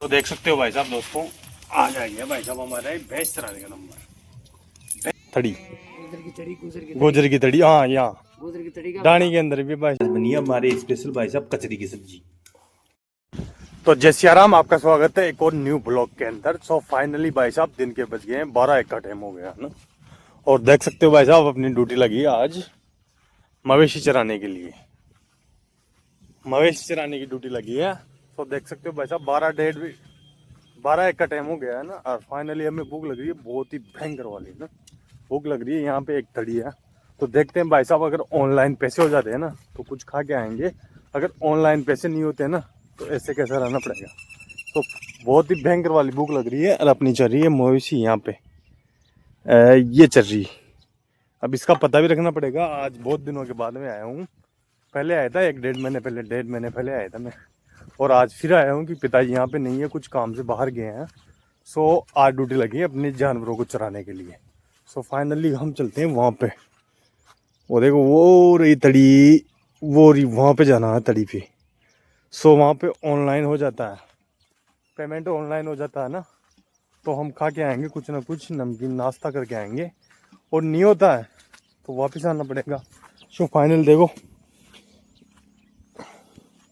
तो देख सकते हो भाई साहब दोस्तों, आ जाएंगे भाई साहब हमारे भैंस चराने का नंबर थड़ी गोजर की तड़ी। हाँ यहाँ डाणी के अंदर भी भाई साहब बनी है हमारे स्पेशल भाई साहब कचरी की सब्जी। तो जय सिया राम, आपका स्वागत है एक और न्यू ब्लॉग के अंदर। सो फाइनली भाई साहब दिन के बज गए हैं 12-1 का टाइम हो गया ना, और देख सकते हो भाई साहब अपनी ड्यूटी लगी है आज मवेशी चराने के लिए। मवेशी चराने की ड्यूटी लगी है। तो देख सकते हो भाई साहब 12-1 का टाइम हो गया है ना, और फाइनली हमें भूख लग रही है, बहुत ही भयंकर वाली ना भूख लग रही है। यहाँ पे एक तड़ी है, तो देखते हैं भाई साहब अगर ऑनलाइन पैसे हो जाते हैं ना तो कुछ खा के आएंगे, अगर ऑनलाइन पैसे नहीं होते हैं ना तो ऐसे कैसा रहना पड़ेगा। तो बहुत ही भयंकर वाली भूख लग रही है, और अपनी चल रही है मवेशी यहाँ पे ये चल रही। अब इसका पता भी रखना पड़ेगा। आज बहुत दिनों के बाद में आया हूँ, पहले आया था 1-1.5 महीने पहले आया था मैं, और आज फिर आया हूँ कि पिताजी यहाँ पे नहीं है, कुछ काम से बाहर गए हैं। सो आज ड्यूटी लगी है अपने जानवरों को चराने के लिए। सो फाइनली हम चलते हैं वहाँ पे। वो देखो वो रही तड़ी, वो रही वहाँ पे जाना है तड़ी पे। सो वहाँ पे ऑनलाइन हो जाता है, पेमेंट ऑनलाइन हो जाता है ना, तो हम खा के आएंगे कुछ ना कुछ नमकीन नाश्ता करके आएंगे, और नहीं होता है तो वापस आना पड़ेगा। सो फाइनल देखो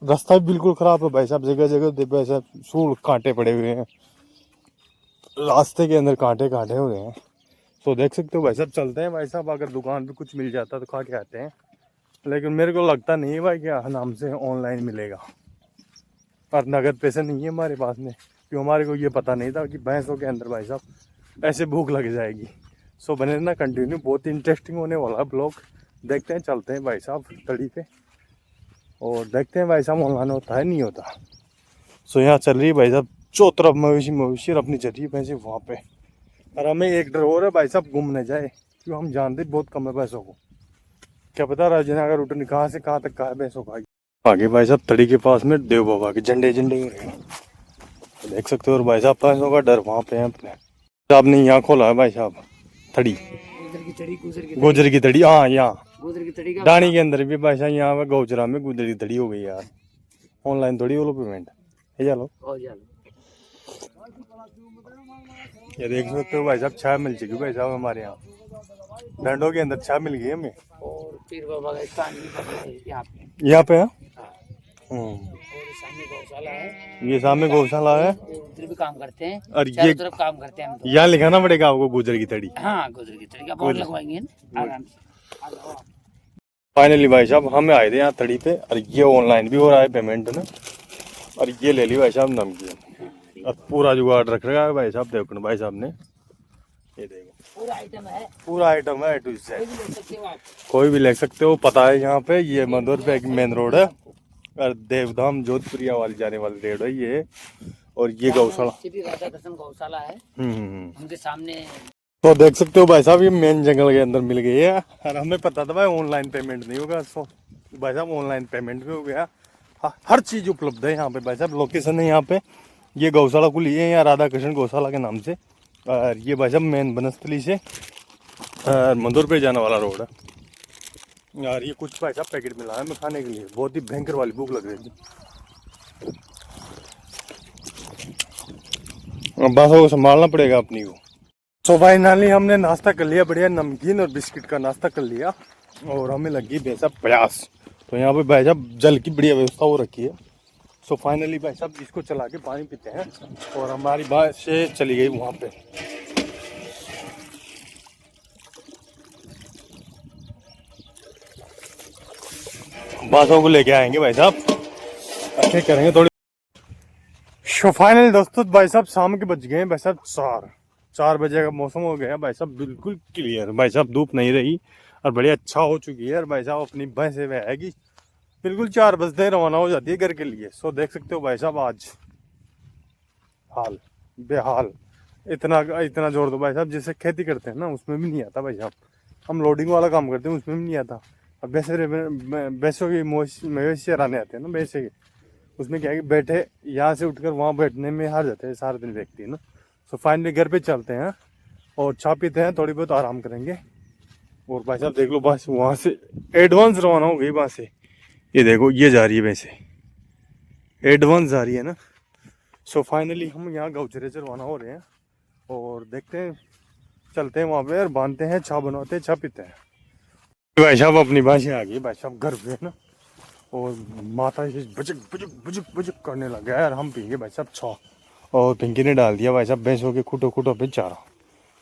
रास्ता भी बिल्कुल ख़राब है भाई साहब, जगह जगह भाई साहब सूल कांटे पड़े हुए हैं, रास्ते के अंदर कांटे कांटे हो गए हैं। तो देख सकते हो भाई साहब चलते हैं भाई साहब, अगर दुकान पे कुछ मिल जाता तो खा के आते हैं, लेकिन मेरे को लगता नहीं है भाई क्या नाम से ऑनलाइन मिलेगा, और नगद पैसे नहीं है हमारे पास में, क्यों हमारे को ये पता नहीं था कि भैंसों के अंदर भाई साहब ऐसे भूख लग जाएगी। सो बने रहना कंटिन्यू, बहुत इंटरेस्टिंग होने वाला ब्लॉग। देखते हैं चलते हैं भाई साहब तड़ी पे, और देखते हैं भाई साहब ऑनलाइन होता है नहीं होता। सो यहाँ चल रही है भाई साहब चौतरफ मवेशी और अपनी चल रही है भैंसे वहाँ पे, और हमें एक डर हो रहा है भाई साहब घूमने जाए, क्यों हम जानते बहुत कम है भैंसों को, क्या पता राजनगर रूट कहाँ से कहाँ तक का है भैंसों का। आगे भाई साहब तड़ी के पास में देव बाबा के झंडे तो देख सकते हो, और भाई साहब भैंसों का डर वहाँ पे है अपने। आपने यहाँ खोला है भाई साहब तड़ी, गोजर की तड़ी। हाँ यहाँ डाणी के अंदर भी भाई साहब, यहाँ पे गौचरा में गुजर की तड़ी हो गई यार। ऑनलाइन थोड़ी वो पेमेंट है, चलो ये देख सकते हो भाई साहब चाय मिल चुकी भाई साहब हमारे यहाँ डंडों के अंदर चाय मिल गई हमें, और पीर बाबा का स्थान भी यहाँ पे है। और सामने गौशाला है, ये सामने गौशाला है, उधर भी काम करते हैं, और चारों ये तरफ काम करते हैं हम तो। यहाँ लिखाना पड़ेगा आपको गुजर की तड़ी। हाँ गुजर की तड़ी का बोर्ड लगवाएंगे आराम से। फाइनली भाई साहब हम आए थे यहाँ तड़ी पे, और ये ऑनलाइन भी हो रहा है पेमेंट ना, और ये ले ली भाई साहब नमकीन, और पूरा जुगाड़ रख रखा है भाई साहब। देखो भाई साहब ने, ये देखो पूरा आइटम है टू जेड, कोई भी ले सकते हो। पता है यहाँ पे ये मंदोर पे एक मेन रोड है, और देवधाम जोधपुरिया वाली जाने वाली रेड है ये, और ये गौशाला राधा कृष्ण गौशाला है उनके सामने। तो देख सकते हो भाई साहब ये मेन जंगल के अंदर मिल गई है, और हमें पता था भाई ऑनलाइन पेमेंट नहीं होगा। सो भाई साहब ऑनलाइन पेमेंट भी हो गया, हर चीज़ उपलब्ध है यहाँ पे भाई साहब। लोकेशन है यहाँ पे, ये गौशाला खुली है यहाँ राधा कृष्ण गौशाला के नाम से, और ये भाई साहब मेन बनस्थली से मंदोर पे जाने वाला रोड है। यार ये कुछ भाई साहब पैकेट मिला है हमें खाने के लिए, बहुत ही भयंकर वाली भूख लग रही थी। अब बातों को संभालना पड़ेगा अपनी को। सो फाइनली हमने नाश्ता कर लिया, बढ़िया नमकीन और बिस्किट का नाश्ता कर लिया, और हमें लगी भाई साहब प्यास। तो यहाँ पे भाई साहब जल की बढ़िया व्यवस्था हो रखी है। सो फाइनली भाई साहब इसको चला के पानी पीते हैं, और हमारी बात से चली गई वहाँ पे। बातों को लेके आएंगे भाई साहब, अच्छे करेंगे थोड़ी। सो फाइनली दोस्तों भाई साहब शाम के बज गए भाई साहब 4 बजे का मौसम हो गया भाई साहब, बिल्कुल क्लियर भाई साहब, धूप नहीं रही और बड़ी अच्छा हो चुकी है। और भाई साहब अपनी भैंसे में आएगी बिल्कुल 4 बजते रवाना हो जाती है घर के लिए। सो देख सकते हो भाई साहब आज हाल बेहाल, इतना जोर दो भाई साहब, जैसे खेती करते हैं ना उसमें भी नहीं आता भाई साहब, हम लोडिंग वाला काम करते हैं उसमें भी नहीं आता। अब भैंसों की मवेशी चराने आते हैं ना भैंसे के, उसमें क्या है कि बैठे यहाँ से उठकर वहाँ बैठने में हार जाते हैं सारा दिन व्यक्ति है ना। सो फाइनली घर पे चलते हैं और चाय पीते हैं, थोड़ी बहुत आराम करेंगे। और भाई साहब देख लो बस वहाँ से एडवांस रवाना हो गई बस से, ये देखो ये जा रही है वैसे एडवांस जा रही है ना, सो फाइनली हम यहाँ गौचरे से रवाना हो रहे हैं और देखते हैं, चलते हैं वहाँ पे और बांधते हैं, चाय बनवाते हैं, चाय पीते हैं। भाई साहब अपनी भाषा आ गई, भाई साहब घर पे है ना, और माता से बजक बजक बजक बजक करने लग गया यार। हम पियेंगे भाई साहब चाय, और पिंकी ने डाल दिया भाई साहब भैंसों के खूटो खूटो पे चारा,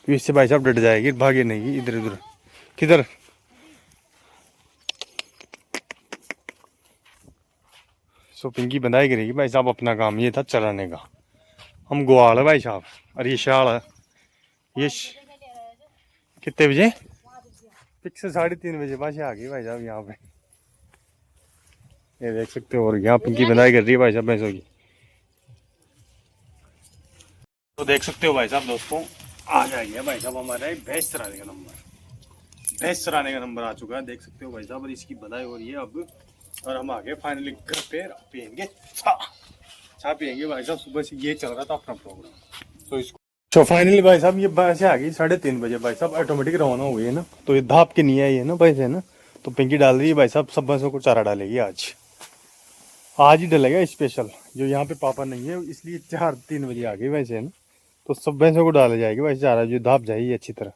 तो इससे भाई साहब डट जाएगी, भागे नहीं इधर उधर। किधर सो पिंकी बंधाई करेगी भाई साहब, अपना काम ये था चलाने का। हम ग्वाल है भाई साहब, और ये शाल है, ये कितने बजे? फिक्स 3:30 बजे भाषा आ गई भाई साहब यहाँ पे, ये देख सकते हो। और यहाँ पिंकी बंधाई कर रही है भाई साहब भैंसों की, तो देख सकते हो भाई साहब दोस्तों, आ जाएगा भाई साहब हमारे भैंस चराने का नंबर, भैंस चराने का नंबर आ चुका है, देख सकते हो भाई साहब। और इसकी बधाई हो रही है अब, और हम आगे फाइनली घर पे पियेंगे चाय पियेंगे भाई साहब। सुबह से ये चल रहा था अपना प्रोग्राम, तो इसको तो फाइनली भाई साहब ये बस आ गई 3:30 बजे भाई साहब, ऑटोमेटिक रवाना हो गई है ना, तो ये धाप के नहीं आई है ना भाई है ना, तो पिंकी डाल रही है भाई साहब, सब भैंसों को चारा डालेगी आज ही डलेगा स्पेशल, जो यहाँ पे पापा नहीं है इसलिए 3 बजे आ गई वैसे है ना, तो सब भैंसों को डाला जाएगी भाई चारा, जो धाप जाएगी अच्छी तरह।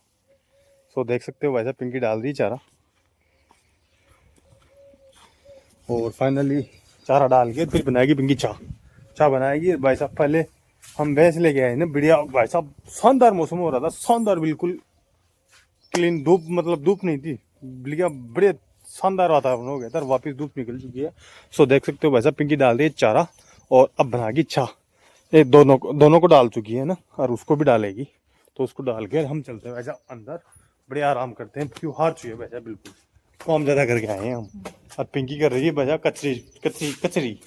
सो देख सकते हो भाई साहब पिंकी डाल रही चारा, और फाइनली चारा डाल के फिर बनाएगी पिंकी चाय बनाएगी भाई साहब। पहले हम भैंस लेके आए ना, बढ़िया भाई साहब, शानदार मौसम हो रहा था, शानदार बिल्कुल क्लीन, धूप मतलब धूप नहीं थी, बढ़िया बड़े शानदार वातावरण हो गया था, वापस धूप निकल चुकी है। सो देख सकते हो भाई साहब पिंकी डाल रही है चारा, और अब बनाएगी चाय, ये दोनों को डाल चुकी है ना, और उसको भी डालेगी, तो उसको डाल के हम चलते हैं भाई साहब अंदर, बड़े आराम करते हैं, क्यों हार चुके हैं भाई साहब, बिल्कुल काम ज्यादा करके आए हैं हम। और पिंकी कर रही है भाई साहब कचरी।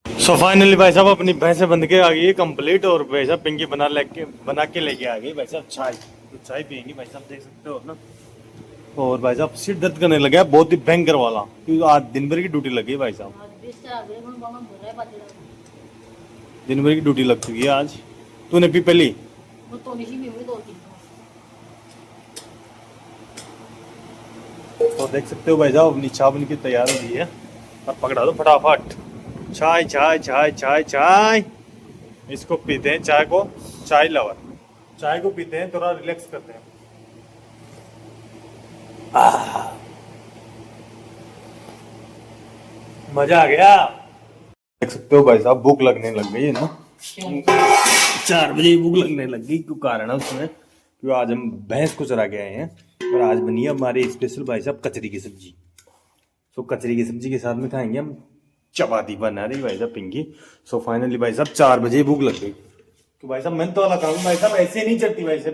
सो फाइनली भाई साहब अपनी भैंसे बंध के आ गई है कंप्लीट, और भाई साहब पिंकी बना के लेके आ गई भाई साहब चाय, तो चाय पियेंगी भाई साहब, देख सकते हो ना। और भाई साहब सिर दर्द करने लगा है बहुत ही भयंकर वाला, क्योंकि आज दिन भर की ड्यूटी लगी भाई साहब, दिन भर की ड्यूटी लग चुकी है आज। तूने पी पहली? तो देख सकते हो भाई साहब अपनी चाय बन के तैयार हो गई है, और पकड़ा दो फटाफट, चाय चाय चाय चाय चाय। इसको पीते हैं चाय को, चाय लवर, चाय को पीते हैं, थोड़ा रिलैक्स करते हैं। मजा आ गया। देख सकते हो भाई साहब भूख लगने लग गई है ना, 4 बजे भूख लगने लग गई, क्यों कारण है उसमें, क्यों आज हम भैंस को चरा के आए हैं, और आज बनी है हमारे स्पेशल भाई साहब कचरी की सब्जी। तो कचरी की सब्जी के साथ में खाएंगे हम चपाती, बना रही भाई साहब पिंकी। सो फाइनली भाई साहब 4 बजे भूख लग गई, तो भाई साहब मैं तो वाला खाऊंगा भाई साहब, ऐसे नहीं चलती वैसे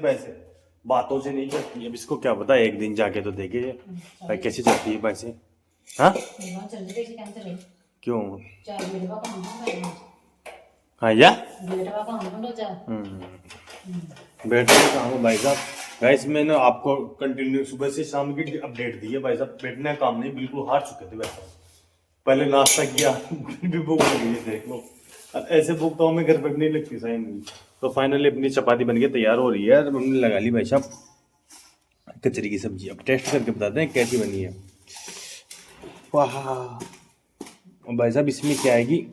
बातों से नहीं चलती, अब इसको क्या पता, एक दिन जाके तो देखे भाई कैसे चलती है वैसे। हाँ क्यों? हाँ या बेटा काम भाई साहब, गाइस मैंने आपको कंटिन्यू सुबह से शाम की अपडेट दी है भाई साहब, बैठने का काम नहीं, बिल्कुल हार चुके थे भाई साहब। पहले नाश्ता किया भी भूख लगी है, देख लो ऐसे भूख तो हमें घर पे नहीं लगती सही नहीं। तो फाइनली अपनी चपाती बनके तैयार हो रही है, हमने लगा ली भाई साहब कचरी की सब्जी। अब टेस्ट करके बताते हैं कैसी बनी है। वाह भाई साहब इसमें क्या आएगी,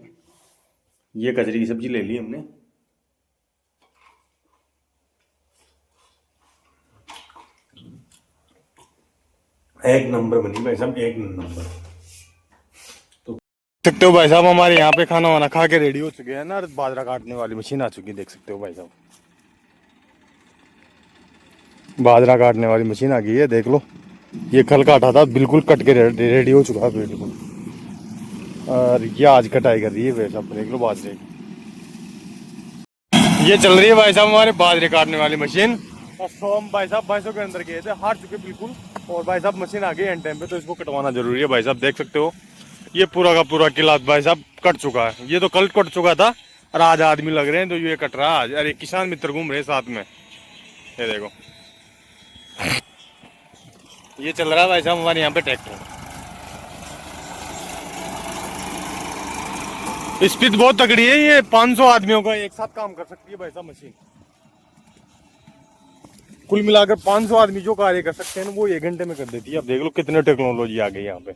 ये कचरी की सब्जी ले ली हमने, एक नंबर बनी भाई साहब, एक नंबर। तो सकते हो भाई साहब हमारे यहाँ पे खाना वाना खा के रेडी हो चुके हैं ना, बाजरा काटने वाली मशीन आ चुकी है, देख सकते हो भाई साहब बाजरा काटने वाली मशीन आ गई है, देख लो। ये कल काटा था, बिल्कुल कट के रेडी हो चुका है बिल्कुल, और ये आज कटाई कर रही है भाई साहब, देख लो बाजरे। ये चल रही है भाई साहब हमारे बाजरे काटने वाली मशीन, और हम भाई साहब भैंसों के अंदर गए थे, हार चुके बिल्कुल, और भाई साहब मशीन आ गई एंड टाइम पे, तो इसको कटवाना जरूरी है भाई साहब। देख सकते हो ये पूरा का पूरा किला भाई साहब कट चुका है, ये तो कल कट चुका था, और आज आदमी लग रहे हैं, तो ये कट रहा है आज। अरे किसान मित्र घूम रहे साथ में, ये देखो ये चल रहा है भाई साहब हमारे यहाँ पे ट्रैक्टर। स्पीड बहुत तगड़ी है, ये 500 आदमियों का एक साथ काम कर सकती है भाई साहब मशीन, कुल मिलाकर 500 आदमी जो कार्य कर सकते हैं वो 1 घंटे में कर देती है। अब देख लो कितने टेक्नोलॉजी आ गई यहाँ पे।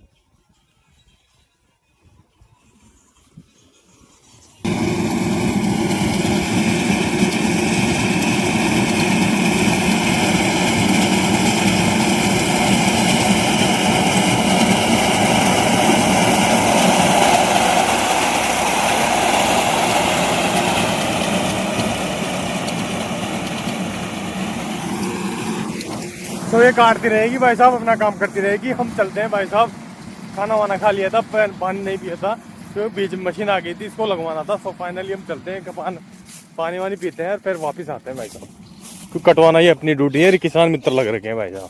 तो ये काटती रहेगी भाई साहब, अपना काम करती रहेगी। हम चलते हैं भाई साहब, खाना वाना खा लिया था, पानी नहीं पिया था, तो बीच में मशीन आ गई थी, इसको लगवाना था। सो फाइनली हम चलते हैं, पानी वानी पीते हैं और फिर वापस आते हैं भाई साहब। क्योंकि कटवाना ही अपनी ड्यूटी है, किसान मित्र लग रखे हैं भाई साहब।